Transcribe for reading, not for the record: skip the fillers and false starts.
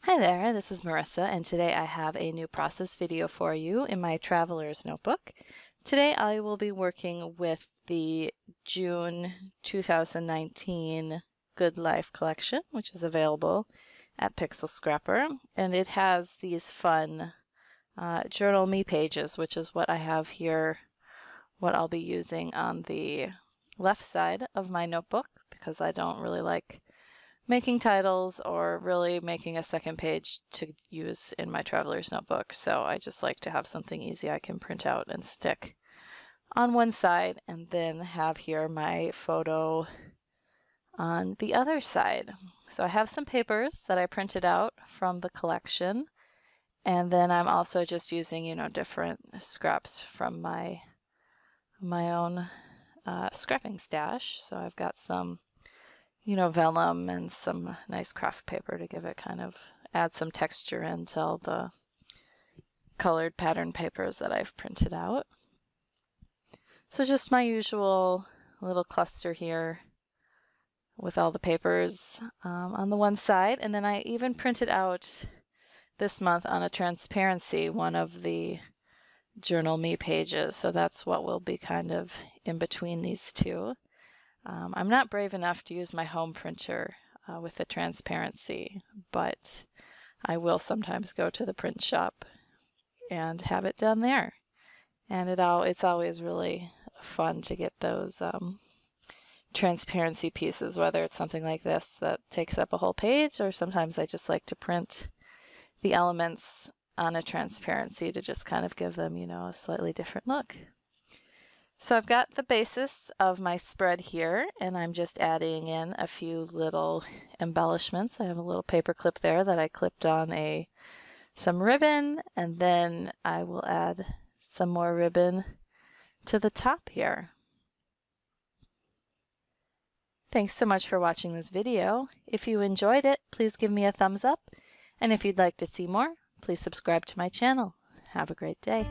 Hi there, this is Marissa, and today I have a new process video for you in my Traveler's Notebook. Today I will be working with the June 2019 Good Life collection, which is available at Pixel Scrapper, and it has these fun Journal Me pages, which is what I have here, what I'll be using on the left side of my notebook, because I don't really like making titles or really making a second page to use in my Traveler's Notebook. So I just like to have something easy I can print out and stick on one side, and then have here my photo on the other side. So I have some papers that I printed out from the collection, and then I'm also just using, different scraps from my own scrapping stash. So I've got some vellum and some nice craft paper to give it add some texture into all the colored pattern papers that I've printed out. So just my usual little cluster here with all the papers on the one side. And then I even printed out this month on a transparency one of the Journal Me pages. So that's what will be kind of in between these two. I'm not brave enough to use my home printer with the transparency, but I will sometimes go to the print shop and have it done there. And it's always really fun to get those transparency pieces, whether it's something like this that takes up a whole page, or sometimes I just like to print the elements on a transparency to just kind of give them, a slightly different look. So I've got the basis of my spread here, and I'm just adding in a few little embellishments. I have a little paper clip there that I clipped on some ribbon, and then I will add some more ribbon to the top here. Thanks so much for watching this video. If you enjoyed it, please give me a thumbs up, and if you'd like to see more, please subscribe to my channel. Have a great day.